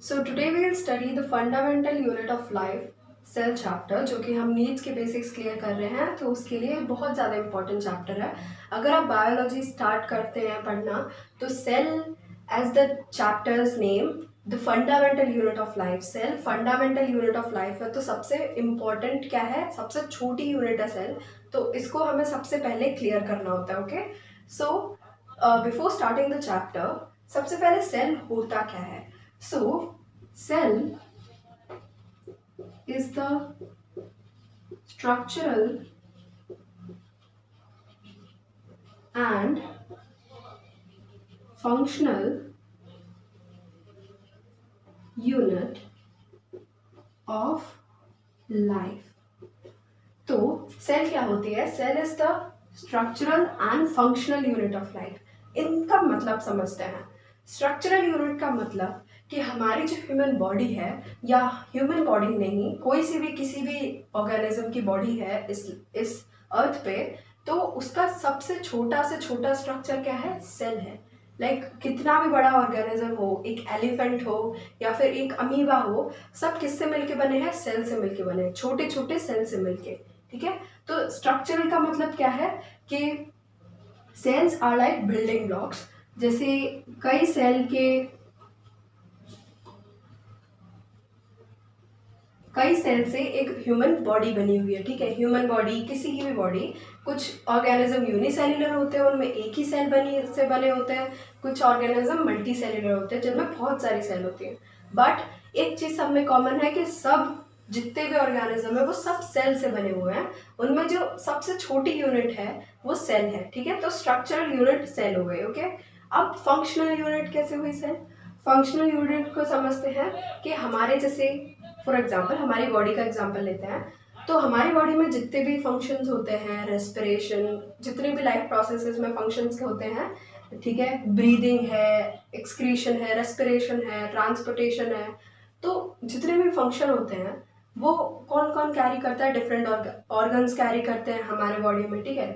So today we will study the fundamental unit of life, cell chapter, जो कि हम needs के basics clear कर रहे हैं। तो उसके लिए बहुत ज़्यादा इंपॉर्टेंट चैप्टर है। अगर आप बायोलॉजी स्टार्ट करते हैं पढ़ना, तो cell as the chapters name the fundamental unit of life, cell fundamental unit of life है। तो सबसे इम्पॉर्टेंट क्या है, सबसे छोटी यूनिट है सेल। तो इसको हमें सबसे पहले क्लियर करना होता है। Okay, so before starting the chapter, सबसे पहले सेल होता क्या है। So, cell is the structural and functional unit of life. तो सेल क्या होती है? Cell is the structural and functional unit of life. इनका मतलब समझते हैं। स्ट्रक्चरल यूनिट का मतलब कि हमारी जो ह्यूमन बॉडी है, या ह्यूमन बॉडी नहीं, कोई सी भी किसी भी ऑर्गेनिज्म की बॉडी है इस अर्थ पे, तो उसका सबसे छोटा से छोटा स्ट्रक्चर क्या है? सेल है। कितना भी बड़ा ऑर्गेनिज्म हो, एक एलिफेंट हो या फिर एक अमीबा हो, सब किससे मिलके बने हैं? सेल से मिलके बने हैं, छोटे छोटे सेल से मिलके। ठीक है, तो स्ट्रक्चरल का मतलब क्या है कि cells are like building blocks. जैसे कई सेल से एक ह्यूमन बॉडी बनी हुई है। ठीक है, ह्यूमन बॉडी, किसी की भी बॉडी, कुछ ऑर्गेनिज्म यूनिसेल्युलर होते हैं, उनमें एक ही सेल से बने होते हैं। कुछ ऑर्गेनिज्म मल्टी सेल्युलर होते हैं, जिनमें बहुत सारी सेल होती हैं। बट एक चीज सब में कॉमन है कि सब जितने भी ऑर्गेनिज्म है वो सब सेल से बने हुए हैं। उनमें जो सबसे छोटी यूनिट है वो सेल है। ठीक है, तो स्ट्रक्चरल यूनिट सेल हो गई। ओके, अब फंक्शनल यूनिट कैसे हुई सेल? फंक्शनल यूनिट को समझते हैं कि हमारे जैसे, फॉर एग्जाम्पल हमारी बॉडी का एग्जाम्पल लेते हैं, तो हमारी बॉडी में जितने भी फंक्शंस होते हैं, रेस्पिरेशन, जितने भी लाइफ प्रोसेसेस में फंक्शंस होते हैं, ठीक है, ब्रीदिंग है, एक्सक्रीशन है, रेस्पिरेशन है, ट्रांसपोर्टेशन है, तो जितने भी फंक्शन होते हैं वो कौन कौन कैरी करता है? डिफरेंट ऑर्गन्स कैरी करते हैं हमारे बॉडी में। ठीक है,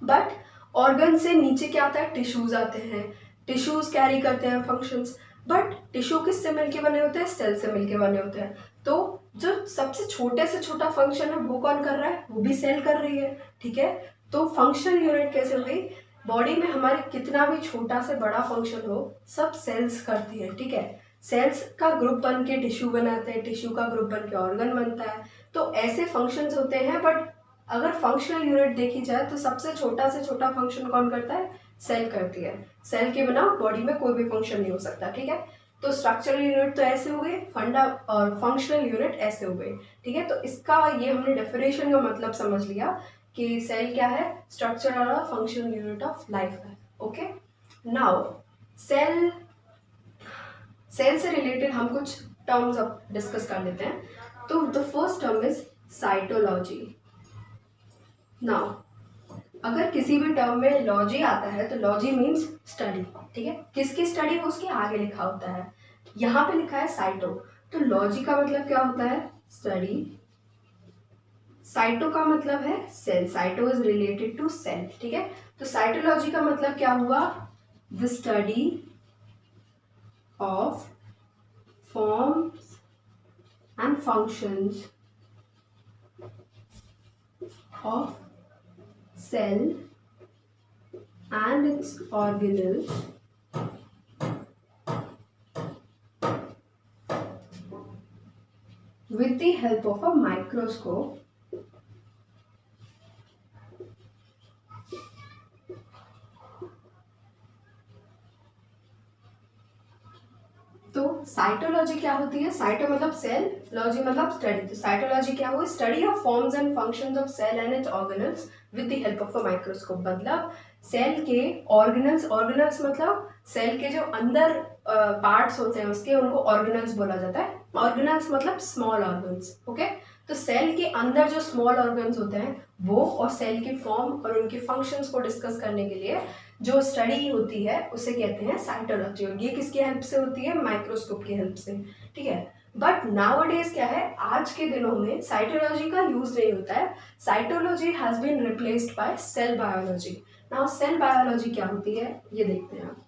बट ऑर्गन से नीचे क्या आता है? टिश्यूज आते हैं, टिश्यूज कैरी करते हैं फंक्शंस। बट टिश्यू किससे मिलके बने होते हैं? सेल से मिलके बने होते हैं। तो जो सबसे छोटे से छोटा फंक्शन है वो कौन कर रहा है? वो भी सेल कर रही है। ठीक है, तो फंक्शनल यूनिट कैसे हुई? बॉडी में हमारे कितना भी छोटा से बड़ा फंक्शन हो, सब सेल्स करती है। ठीक है, सेल्स का ग्रुप बन के टिश्यू बनाते हैं, टिश्यू का ग्रुप बन के ऑर्गन बनता है। तो ऐसे फंक्शंस होते हैं। बट अगर फंक्शनल यूनिट देखी जाए तो सबसे छोटा से छोटा फंक्शन कौन करता है? सेल करती है। सेल के बिना बॉडी में कोई भी फंक्शन नहीं हो सकता। ठीक है, तो स्ट्रक्चरल यूनिट तो ऐसे हो गए, फंडा और फंक्शनल यूनिट ऐसे हो गए। ठीक है, तो इसका ये हमने डेफिनेशन का मतलब समझ लिया कि सेल क्या है? स्ट्रक्चरल और फंक्शनल यूनिट ऑफ लाइफ है। ओके, नाउ सेल से रिलेटेड हम कुछ टर्म्स अब डिस्कस कर लेते हैं। तो the first term is cytology. Now अगर किसी भी टर्म में लॉजी आता है तो लॉजी मीन्स स्टडी। ठीक है, किसकी स्टडी? वो उसके आगे लिखा होता है। यहाँ पे लिखा है साइटो, तो लॉजी का मतलब क्या होता है? स्टडी। साइटो का मतलब है cell. Cyto is related to cell. ठीक है, तो साइटोलॉजी का मतलब क्या हुआ? The study of forms and functions of cell and its organelles with the help of a microscope तो साइटोलॉजी क्या होती है? साइटो मतलब सेल, लॉजी मतलब स्टडी। तो साइटोलॉजी क्या हुई? Study of forms and functions of cell and its organelles with the help of a microscope. मतलब सेल के ऑर्गेनल्स, ऑर्गेनल्स मतलब सेल के जो अंदर पार्ट्स होते हैं उसके, उनको ऑर्गेनल्स बोला जाता है। ऑर्गेनल्स मतलब स्मॉल ऑर्गन्स। ओके, तो सेल के अंदर जो स्मॉल ऑर्गन्स होते हैं वो, और सेल की फॉर्म और उनके फंक्शंस को डिस्कस करने के लिए जो स्टडी होती है उसे कहते हैं साइटोलॉजी। और ये किसकी हेल्प से होती है? माइक्रोस्कोप की हेल्प से। ठीक है, बट नाउअडेज क्या है, आज के दिनों में साइटोलॉजी का यूज नहीं होता है। Cytology has been replaced by cell biology. Now cell biology क्या होती है ये देखते हैं आप।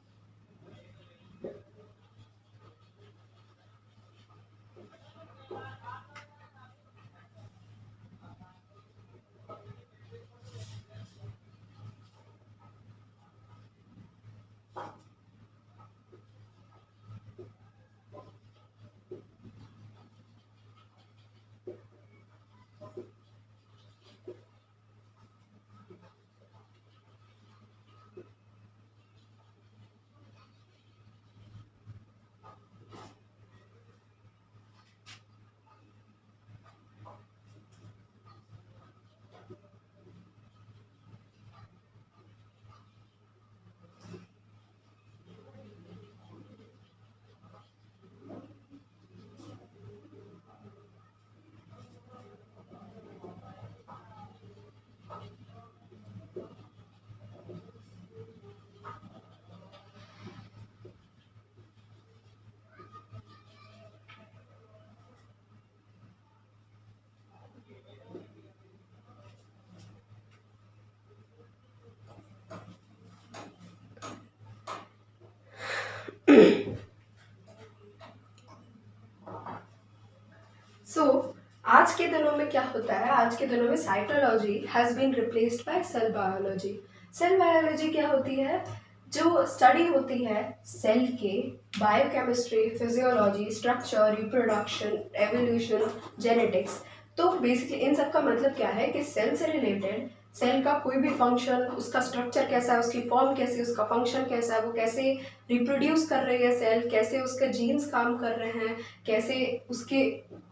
आज के दिनों में क्या होता है, आज के दिनों में cytology has been replaced by cell biology. Cell biology क्या होती है? जो स्टडी होती है सेल के biochemistry, physiology, structure, reproduction, evolution, genetics. तो बेसिकली इन सब का मतलब क्या है कि सेल से रिलेटेड सेल का कोई भी फंक्शन, उसका स्ट्रक्चर कैसा है, उसकी फॉर्म कैसी, उसका फंक्शन कैसा है, वो कैसे रिप्रोड्यूस कर रही है सेल, कैसे उसके जीन्स काम कर रहे हैं, कैसे उसके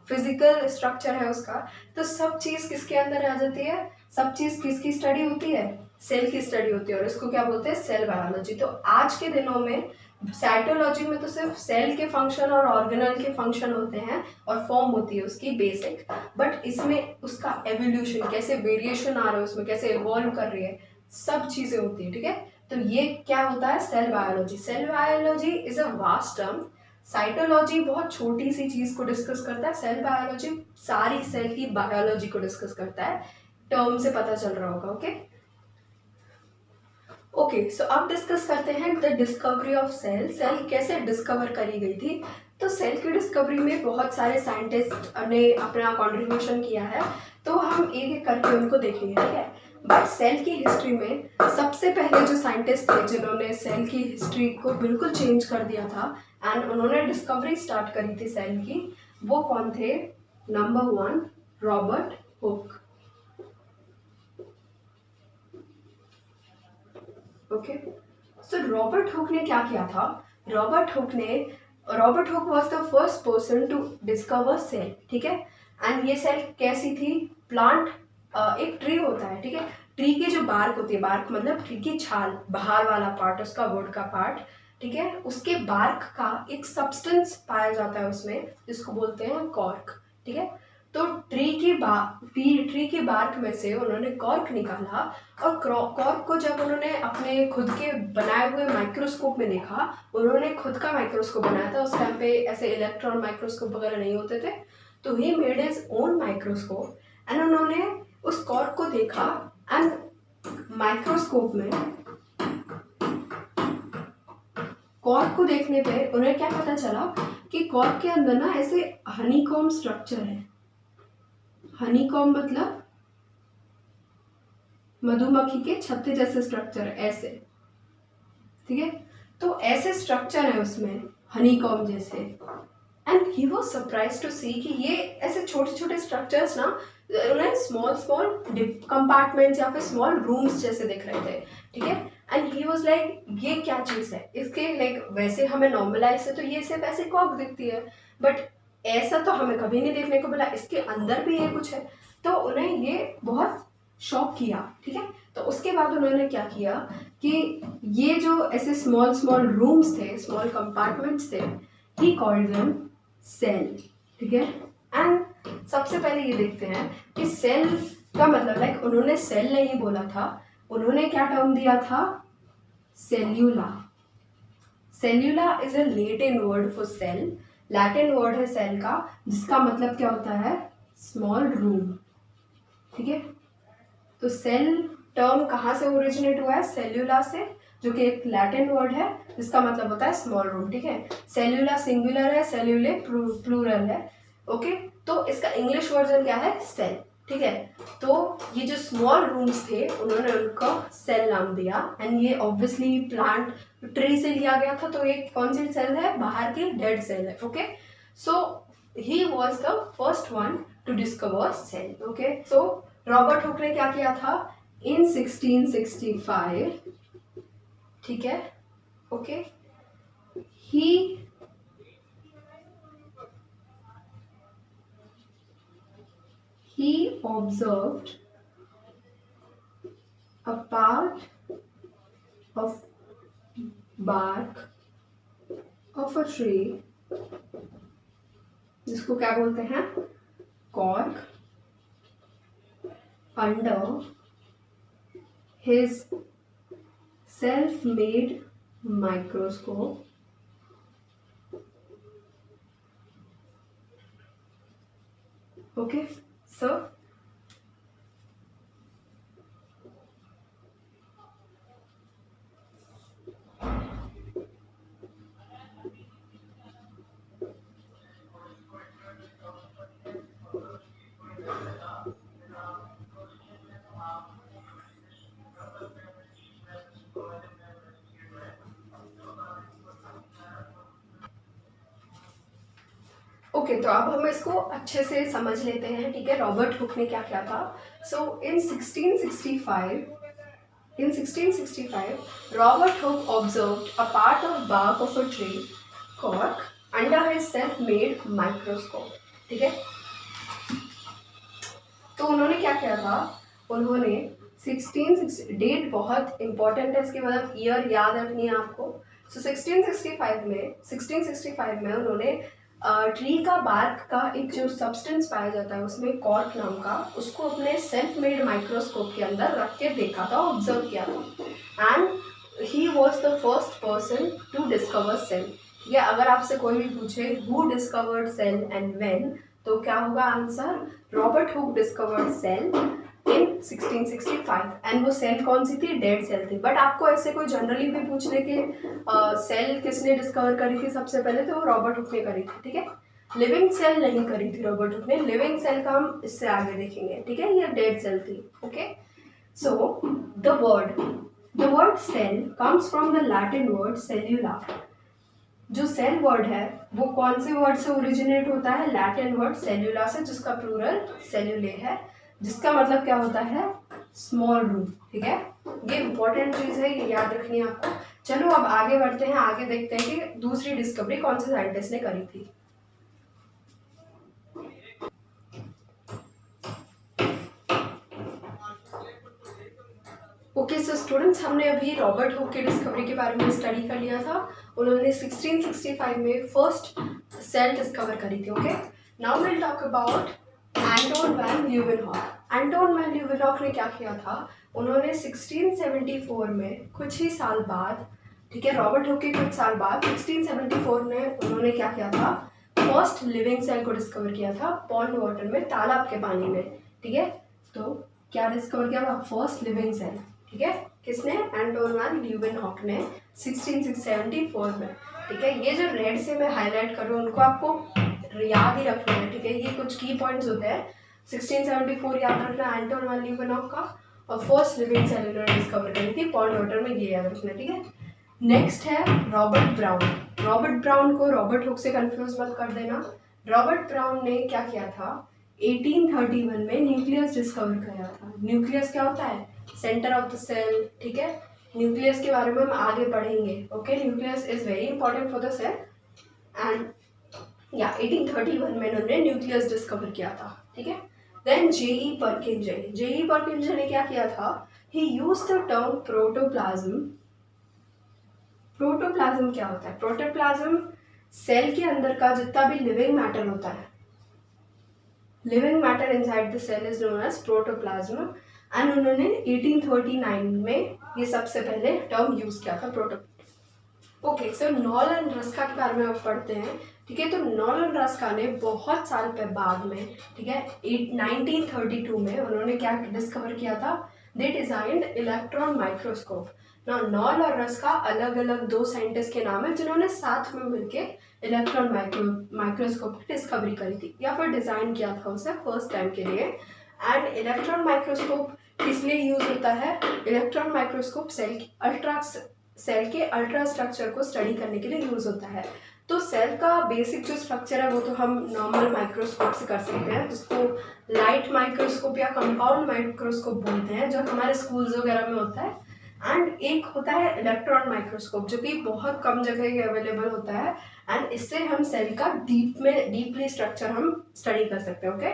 फिजिकल स्ट्रक्चर है उसका, तो सब चीज़ किसके अंदर आ जाती है? सब चीज़ किसकी स्टडी होती है? सेल की स्टडी होती है, और इसको क्या बोलते हैं? Cell biology. तो आज के दिनों में साइटोलॉजी में तो सिर्फ सेल के फंक्शन और ऑर्गेनल के फंक्शन होते हैं और फॉर्म होती है उसकी बेसिक, बट इसमें उसका एवोल्यूशन, कैसे वेरिएशन आ रहा है उसमें, कैसे इवॉल्व कर रही है, सब चीज़ें होती है। ठीक है, तो ये क्या होता है? Cell biology. Cell biology is a vast term. Cytology बहुत छोटी सी चीज़ को डिस्कस करता है, सेल बायोलॉजी सारी सेल की बायोलॉजी को डिस्कस करता है। टर्म से पता चल रहा होगा। ओके, सो अब डिस्कस करते हैं the discovery of cell. Cell कैसे डिस्कवर करी गई थी? तो सेल की डिस्कवरी में बहुत सारे साइंटिस्ट ने अपना कॉन्ट्रीब्यूशन किया है, तो हम एक एक करके उनको देखेंगे। ठीक है, बट सेल की हिस्ट्री में सबसे पहले जो साइंटिस्ट थे जिन्होंने सेल की हिस्ट्री को बिल्कुल चेंज कर दिया था एंड उन्होंने डिस्कवरी स्टार्ट करी थी सेल की, वो कौन थे? Number 1, Robert Hooke. Okay, so Robert Hooke ने क्या किया था? Robert Hooke was the first person to discover cell. ठीक है, एंड ये सेल कैसी थी? प्लांट, एक ट्री होता है। ठीक है, ट्री की जो बार्क होती है, बार्क मतलब ट्री की छाल, बाहर वाला पार्ट, उसका वुड का पार्ट। ठीक है, उसके बार्क का एक सब्सटेंस पाया जाता है उसमें, जिसको बोलते हैं कॉर्क। ठीक है, तो ट्री की बार्क में से उन्होंने कॉर्क निकाला, और कॉर्क को जब उन्होंने अपने खुद के बनाए हुए माइक्रोस्कोप में देखा, उन्होंने खुद का माइक्रोस्कोप बनाया था, उस टाइम पे ऐसे इलेक्ट्रॉन माइक्रोस्कोप वगैरह नहीं होते थे, तो he made his own microscope and उन्होंने उस कॉर्क को देखा एंड माइक्रोस्कोप में कॉर्क को देखने पे उन्हें क्या पता चला कि कॉर्क के अंदर ना ऐसे हनीकॉम्ब स्ट्रक्चर है। हनीकॉम्ब मतलब मधुमक्खी के छत्ते जैसे स्ट्रक्चर, ऐसे। ठीक है, तो ऐसे स्ट्रक्चर है उसमें हनीकॉम्ब जैसे, and he was surprise to see कि ये ऐसे छोटे छोटे स्ट्रक्चर्स ना उन्हें स्मॉल स्मॉल कंपार्टमेंट्स या फिर स्मॉल रूम्स जैसे दिख रहे थे। ठीक है, एंड ही वाज लाइक ये क्या चीज़ है? इसके लाइक वैसे हमें नॉर्मलाइज से तो ये सिर्फ ऐसे कॉर्क दिखती है, बट ऐसा तो हमें कभी नहीं देखने को मिला, इसके अंदर भी ये कुछ है। तो उन्हें ये बहुत शॉक किया। ठीक है, तो उसके बाद उन्होंने क्या किया कि ये जो ऐसे स्मॉल स्मॉल रूम्स थे, स्मॉल कंपार्टमेंट्स थे, ही कॉल्ड देम सेल। ठीक है, एंड सबसे पहले ये देखते हैं कि सेल का मतलब, लाइक उन्होंने सेल नहीं बोला था, उन्होंने क्या टर्म दिया था? Cellula. Cellula is a Latin word for cell. Latin word है सेल का, जिसका मतलब क्या होता है? Small room. ठीक है, तो सेल टर्म कहाँ से ओरिजिनेट हुआ है? सेल्यूला से, जो कि एक लैटिन वर्ड है जिसका मतलब होता है स्मॉल रूम। ठीक है, सेल्यूला सिंगुलर है, सेल्यूले प्लूरल है। ओके, तो इसका इंग्लिश वर्जन क्या है, सेल, ठीक है। तो ये जो स्मॉल रूम्स थे उन्होंने उनको सेल नाम दिया, एंड ये ऑब्वियसली प्लांट ट्री से लिया गया था, तो ये कौन सी सेल है, बाहर की डेड सेल है। Okay, so he was the first one to discover cell. Okay, so Robert Hooke ने क्या किया था इन 1665, ठीक है, okay, he observed a part of bark of a tree, जिसको क्या बोलते हैं, cork, under his self-made microscope, okay, so okay, तो अब हम इसको अच्छे से समझ लेते हैं, ठीक है, रॉबर्ट हुक ने क्या किया था। So in 1665 Robert Hooke observed a part of bark of a tree cork under his self made microscope, ठीक है। तो उन्होंने क्या किया था, उन्होंने 1660, डेट बहुत इंपॉर्टेंट है इसके, मतलब ईयर याद रखनी है आपको। सो 1665 में उन्होंने ट्री का बार्क का एक जो सब्सटेंस पाया जाता है उसमें कॉर्क नाम का, उसको अपने सेल्फ मेड माइक्रोस्कोप के अंदर रख के देखा था, ऑब्जर्व किया था, and he was the first person to discover cell. या अगर आपसे कोई भी पूछे who discovered cell and when, तो क्या होगा answer, Robert Hooke discovered cell in 1665, and वो सेल कौन सी थी, डेड सेल थी। बट आपको ऐसे कोई जनरली भी पूछ ले कि सेल किसने डिस्कवर करी थी सबसे पहले, तो वो रॉबर्ट हुक ने करी थी, ठीक है। लिविंग सेल नहीं करी थी रॉबर्ट हुक ने, लिविंग सेल का हम इससे आगे देखेंगे, ठीक है, ये डेड सेल थी। Okay, so the word cell comes from the Latin word cellula. जो सेल वर्ड है वो कौन से वर्ड से ओरिजिनेट होता है, लैटिन वर्ड सेल्यूला से, जिसका प्लूरल सेल्यूले है, जिसका मतलब क्या होता है, स्मॉल रूम, ठीक है। ये इंपॉर्टेंट चीज है, ये याद रखनी है आपको। चलो अब आगे बढ़ते हैं, आगे देखते हैं कि दूसरी डिस्कवरी कौन से साइंटिस्ट ने करी थी। ओके, सो स्टूडेंट्स, हमने अभी रॉबर्ट हुक की डिस्कवरी के बारे में स्टडी कर लिया था। उन्होंने 1665 में फर्स्ट सेल डिस्कवर करी थी। Okay, now will talk about Anton van Leeuwenhoek. Anton van Leeuwenhoek ने क्या किया था, उन्होंने 1674 में कुछ ही साल बाद, ठीक है, रॉबर्ट हुक के कुछ साल बाद 1674 में उन्होंने क्या किया था, फर्स्ट लिविंग सेल को डिस्कवर किया था पॉन्ड वाटर में, तालाब के पानी में, ठीक है। तो क्या डिस्कवर किया था, फर्स्ट लिविंग सेल, ठीक है, किसने, एंटोन वैन ल्यूवेनहॉक ने 1674 में, ठीक है। ये जो रेड से मैं हाईलाइट कर रहा हूँ उनको आपको याद ही रखना है, ठीक है, ये कुछ की पॉइंट्स होते हैं। 1674 याद रखना है एंटोन वैन ल्यूवेनहॉक का, और फर्स्ट लिविंग सेल उन्होंने डिस्कवर करी थी पॉन्ड वाटर में, ये याद रखना, ठीक है। नेक्स्ट है रॉबर्ट ब्राउन। रॉबर्ट ब्राउन को रॉबर्ट हुक से कंफ्यूज मत कर देना। रॉबर्ट ब्राउन ने क्या किया था, 1831 में न्यूक्लियस डिस्कवर किया था। न्यूक्लियस क्या होता है, सेंटर ऑफ द सेल, ठीक है। न्यूक्लियस के बारे में हम आगे पढ़ेंगे। Okay, nucleus is very important for the cell, and या 1831 में उन्होंने न्यूक्लियस डिस्कवर किया था, ठीक है। देन जेई पर्किंजर ने क्या किया था, ही used the term protoplasm. Protoplasm क्या होता है, प्रोटोप्लाज्म सेल के अंदर का जितना भी लिविंग मैटर होता है, living matter inside the cell is known as protoplasm, and उन्होंने 1839 में ये सबसे पहले टर्म यूज किया था, प्रोटो। ओके, सो नॉलन रस्का के बारे में अब पढ़ते हैं, ठीक है। तो नॉलन रस्का ने बहुत साल पे बाद में, ठीक है, 1932 में उन्होंने क्या डिस्कवर किया था, दे डिजाइंड इलेक्ट्रॉन माइक्रोस्कोप। ना नॉल और रस का अलग अलग दो साइंटिस्ट के नाम है जिन्होंने साथ में मिलके इलेक्ट्रॉन माइक्रोस्कोप की डिस्कवरी करी थी या फिर डिजाइन किया था उसे फर्स्ट टाइम के लिए। एंड इलेक्ट्रॉन माइक्रोस्कोप किस लिए यूज होता है? इलेक्ट्रॉन माइक्रोस्कोप सेल के अल्ट्रा स्ट्रक्चर को स्टडी करने के लिए यूज होता है। तो सेल का बेसिक जो स्ट्रक्चर है वो तो हम नॉर्मल माइक्रोस्कोप से कर सकते हैं, जिसको लाइट माइक्रोस्कोप या कंपाउंड माइक्रोस्कोप बोलते हैं, जो हमारे स्कूल्स वगैरह में होता है। एंड एक होता है इलेक्ट्रॉन माइक्रोस्कोप जो कि बहुत कम जगह अवेलेबल होता है, एंड इससे हम सेल का डीपली स्ट्रक्चर हम स्टडी कर सकते हैं। ओके,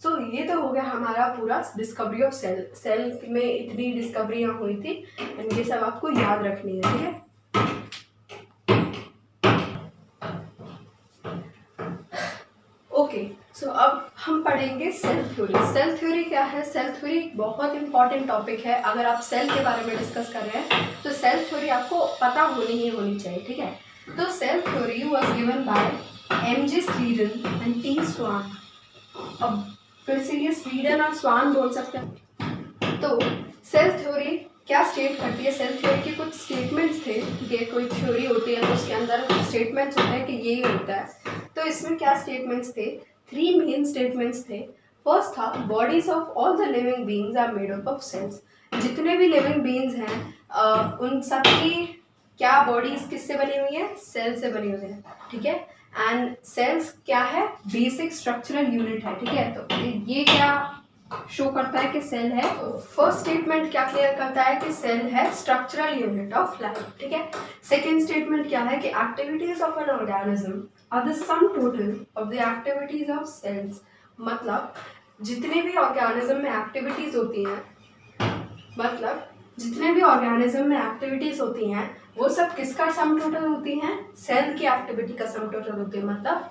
सो ये तो हो गया हमारा पूरा डिस्कवरी ऑफ सेल में इतनी डिस्कवरियाँ हुई थी, एंड ये सब आपको याद रखनी है, ठीक है। ओके, सो अब हम पढ़ेंगे सेल थ्योरी। सेल थ्योरी क्या है? सेल थ्योरी बहुत इंपॉर्टेंट टॉपिक है। अगर आप सेल के बारे में डिस्कस कर रहे हैं तो सेल थ्योरी आपको पता होनी चाहिए, ठीक है। तो cell theory was given by M J. Schleiden and T. Schwann. अब फिर से ये स्वीडन और स्वान बोल सकते हैं। तो सेल थ्योरी क्या स्टेट करती है? सेल थ्योरी के कुछ स्टेटमेंट्स थे, ठीक है। कोई थ्योरी होती है तो उसके अंदर स्टेटमेंट्स होते हैं कि ये होता है। तो इसमें क्या स्टेटमेंट्स थे? 3 मेन स्टेटमेंट्स थे। फर्स्ट था bodies of all the living beings are made up of cells. जितने भी लिविंग बीइंग्स हैं उन सब की क्या बॉडीज किससे बनी हुई है? सेल से बनी हुई है, ठीक है। एंड सेल्स क्या है? बेसिक स्ट्रक्चरल यूनिट है, ठीक है। तो ये क्या शो करता है कि सेल है? फर्स्ट स्टेटमेंट क्या क्लियर करता है कि सेल है स्ट्रक्चरल यूनिट ऑफ लाइफ, ठीक है। सेकेंड स्टेटमेंट क्या है कि activities of an organism are the sum total of the activities of cells. मतलब जितने भी ऑर्गेनिज्म में एक्टिविटीज होती हैं, वो सब किसका सम टोटल होती हैं? सेल की एक्टिविटी का सम टोटल होती है। मतलब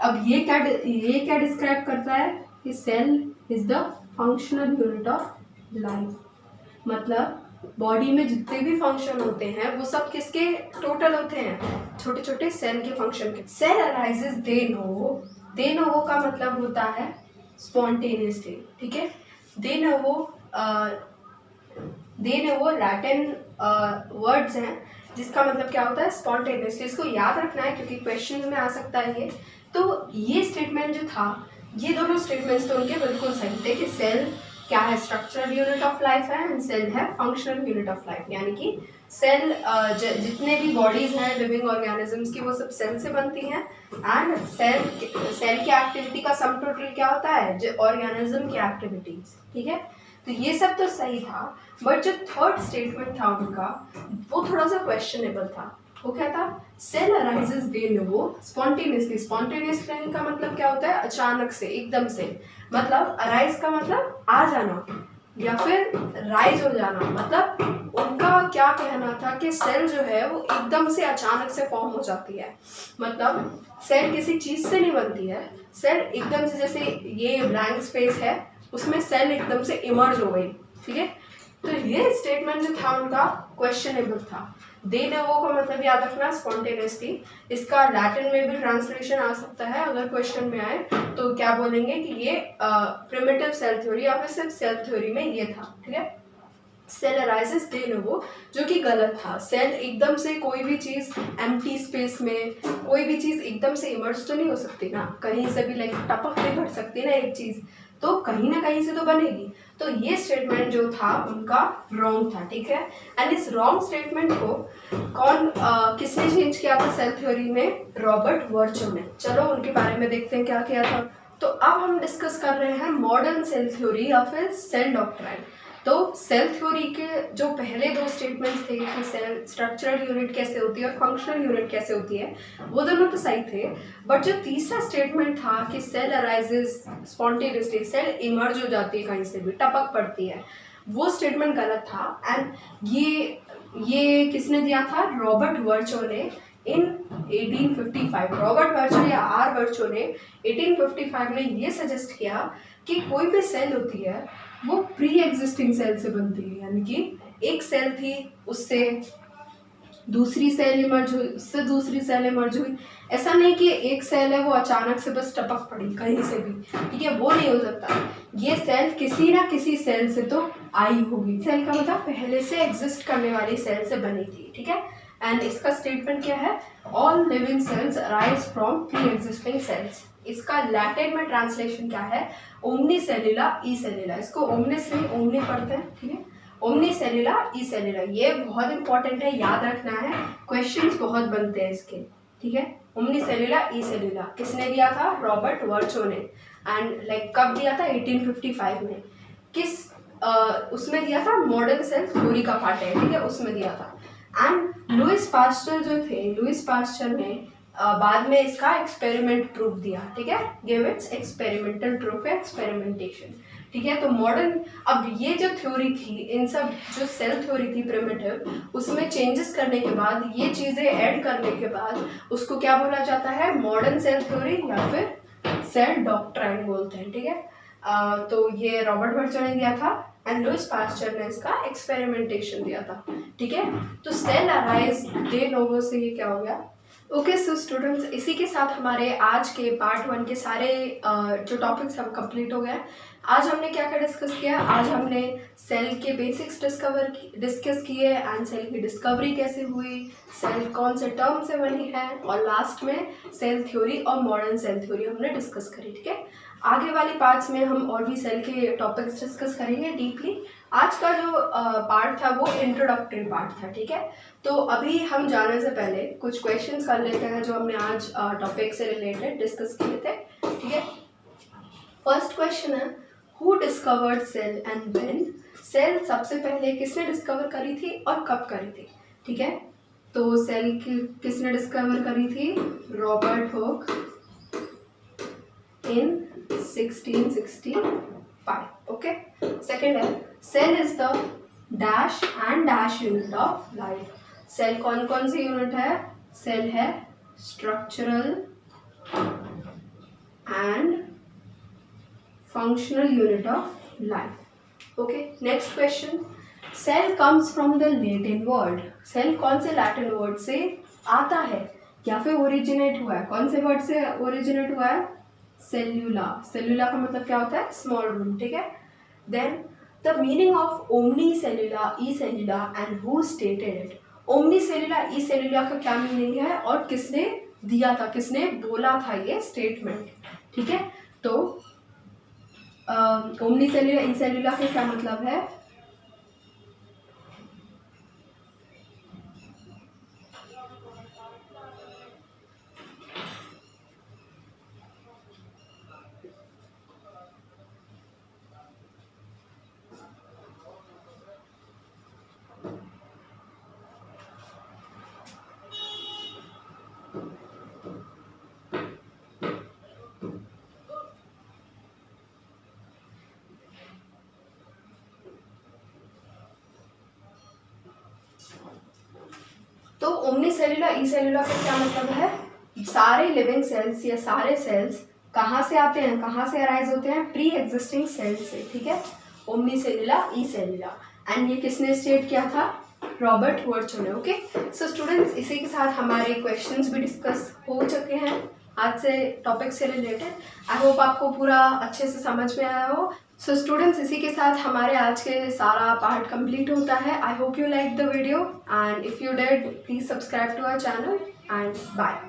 अब ये क्या डिस्क्राइब करता है कि cell is the functional unit of life. मतलब बॉडी में जितने भी फंक्शन होते हैं वो सब किसके टोटल होते हैं? छोटे छोटे सेल के फंक्शन के। सेल अराइजेस दे नोवो का मतलब होता है स्पॉन्टेनियसली, ठीक है। दे नोवो लैटिन वर्ड्स हैं जिसका मतलब क्या होता है? स्पॉन्टेनियसली। इसको याद रखना है क्योंकि क्वेश्चन में आ सकता है ये। तो ये स्टेटमेंट जो था, ये दोनों स्टेटमेंट्स तो उनके बिल्कुल सही थे कि सेल क्या है? स्ट्रक्चरल यूनिट ऑफ लाइफ है, एंड सेल है फंक्शनल यूनिट ऑफ लाइफ। यानी कि सेल जितने भी बॉडीज हैं लिविंग ऑर्गेनिजम्स की वो सब सेल से बनती हैं, एंड सेल की एक्टिविटी का सम टोटल क्या होता है? जो ऑर्गेनिज्म की एक्टिविटीज, ठीक है। तो ये सब तो सही था, बट जो थर्ड स्टेटमेंट था उनका वो थोड़ा सा क्वेश्चनेबल था। वो क्या था? सेल अराइजेस दे नोवो स्पॉन्टेनियसली। स्पॉन्टेनियसली का मतलब क्या होता है? अचानक से, एकदम से। मतलब अराइज का मतलब आ जाना, या फिर राइज हो जाना। मतलब उनका क्या कहना था कि सेल जो है वो एकदम से अचानक से फॉर्म हो जाती है। मतलब सेल किसी चीज से नहीं बनती है, सेल एकदम से, जैसे ये ब्लैंक स्पेस है उसमें सेल एकदम से इमर्ज हो गई, ठीक है। तो ये स्टेटमेंट जो था उनका क्वेश्चनेबल था। दे नोवो का मतलब याद रखना स्पॉन्टेनियसली। इसका लैटिन में भी ट्रांसलेशन आ सकता है, अगर क्वेश्चन में आए तो क्या बोलेंगे कि ये प्रिमिटिव सेल थ्योरी या फिर सिर्फ सेल थ्योरी में ये था, ठीक है। सेल अराइजेस दे नोवो, जो कि गलत था। सेल एकदम से कोई भी चीज एम्प्टी स्पेस में, कोई भी चीज एकदम से इमर्ज तो नहीं हो सकती ना, कहीं से भी लाइक टपक नहीं भर सकती ना एक चीज, तो कहीं ना कहीं से तो बनेगी। तो ये स्टेटमेंट जो था उनका रॉन्ग था, ठीक है। एंड इस रॉन्ग स्टेटमेंट को किसने चेंज किया था सेल थ्योरी में? रॉबर्ट वर्चो ने। चलो उनके बारे में देखते हैं क्या किया था। तो अब हम डिस्कस कर रहे हैं मॉडर्न सेल थ्योरी या फिर सेल डॉक्ट्राइन। तो सेल थ्योरी के जो पहले दो स्टेटमेंट्स थे कि सेल स्ट्रक्चरल यूनिट कैसे होती है और फंक्शनल यूनिट कैसे होती है, वो दोनों तो सही थे। बट जो तीसरा स्टेटमेंट था कि cell arises spontaneously, cell emerge हो जाती है कहीं से भी, टपक पड़ती है, वो स्टेटमेंट गलत था। एंड ये किसने दिया था? रॉबर्ट वर्चो ने इन 1855। रॉबर्ट वर्चो या आर वर्चो ने 1855 में ये सजेस्ट किया कि कोई भी सेल होती है वो प्री एग्जिस्टिंग सेल से बनती है। यानी कि एक सेल थी, उससे दूसरी सेल इमर्ज हुई, उससे दूसरी सेल इमर्ज हुई। ऐसा नहीं कि एक सेल है वो अचानक से बस टपक पड़ी कहीं से भी, ठीक है, वो नहीं हो सकता। ये सेल किसी ना किसी सेल से तो आई होगी। सेल का मतलब पहले से एग्जिस्ट करने वाली सेल से बनी थी, ठीक है। एंड इसका स्टेटमेंट क्या है, all living cells arise from pre existing cells. इसका लैटिन में ट्रांसलेशन क्या है, ओमनी सेल्यूला ई सेल्यूला। इसको ओमनिस नहीं ओमनी पढ़ते हैं, ठीक है, ओमनी सेल्यूला ई सेल्यूला। ये बहुत इंपॉर्टेंट है, याद रखना है, क्वेश्चंस बहुत बनते हैं इसके, ठीक है। ओमनी सेल्यूला ई सेल्यूला किसने दिया था, रॉबर्ट वर्चो ने। एंड लाइक कब दिया था, 1855 में। किस उसमें दिया था, मॉडर्न सेल थ्योरी का पार्ट है, ठीक है, उसमें दिया था। एंड लुइस पास्चर जो थे, लुइस पास्चर ने बाद में इसका एक्सपेरिमेंट प्रूफ दिया, ठीक है, give its experimental proof, experimentation, ठीक है। तो मॉडर्न, अब ये जो थ्योरी थी, इन सब जो सेल थ्योरी थी प्रिमिटिव, उसमें चेंजेस करने के बाद, ये चीज़ें ऐड करने के बाद उसको क्या बोला जाता है, मॉडर्न सेल थ्योरी या फिर सेल डॉक्ट्राइन बोलते हैं, ठीक है। तो ये रॉबर्ट वर्चो ने दिया था एंड लुइस पास्चर ने इसका एक्सपेरिमेंटेशन दिया था, ठीक है। तो सेल अराइज डे नोवो से ये क्या हो गया। ओके सो स्टूडेंट्स, इसी के साथ हमारे आज के पार्ट 1 के सारे जो टॉपिक्स हम कंप्लीट हो गए। आज हमने क्या क्या डिस्कस किया, आज हमने सेल के बेसिक्स डिस्कस किए एंड सेल की डिस्कवरी कैसे हुई, सेल कौन से टर्म से बनी है, और लास्ट में सेल थ्योरी और मॉडर्न सेल थ्योरी हमने डिस्कस करी, ठीक है। आगे वाली पार्ट्स में हम और भी सेल के टॉपिक्स डिस्कस करेंगे डीपली। आज का जो पार्ट था वो इंट्रोडक्टरी पार्ट था, ठीक है। तो अभी हम जाने से पहले कुछ क्वेश्चंस कर लेते हैं जो हमने आज टॉपिक से रिलेटेड डिस्कस किए थे, ठीक है। फर्स्ट क्वेश्चन है, who discovered cell and when. Cell सबसे पहले किसने डिस्कवर करी थी और कब करी थी, ठीक है। तो सेल किसने डिस्कवर करी थी, Robert Hooke in 1665, okay. Second है, cell is the dash and dash unit of life. Cell कौन कौन सी यूनिट है, सेल है structural and functional unit of life, okay. Next question, cell comes from the Latin word. Cell कौन से Latin word से आता है या फिर ओरिजिनेट हुआ है, कौन से वर्ड से ओरिजिनेट हुआ है, सेल्यूला। सेल्यूला का मतलब क्या होता है, स्मॉल रूम, ठीक है। Then the meaning of omni cellula e cellula and who stated it. Omni cellula e cellula का क्या मीनिंग है और किसने दिया था, किसने बोला था ये स्टेटमेंट, ठीक है। तो ओमनी सेल्यूला ई सेल्यूला का क्या मतलब है, तो ओमनी सेल्यूला ई सेल्यूला का क्या मतलब है, सारे लिविंग सेल्स या सारे सेल्स कहाँ से आते हैं, कहाँ से अराइज होते हैं, प्री एग्जिस्टिंग सेल्स से, ठीक है। Omni cellula e cellula, and ये किसने स्टेट किया था, रॉबर्ट वर्चो ने, ओके। सो स्टूडेंट्स, इसी के साथ हमारे क्वेश्चंस भी डिस्कस हो चुके हैं आज से टॉपिक से रिलेटेड। आई होप आपको पूरा अच्छे से समझ में आया हो। सो स्टूडेंट्स, इसी के साथ हमारे आज के सारा पार्ट कंप्लीट होता है। I hope you like the video and if you did please subscribe to our channel and bye.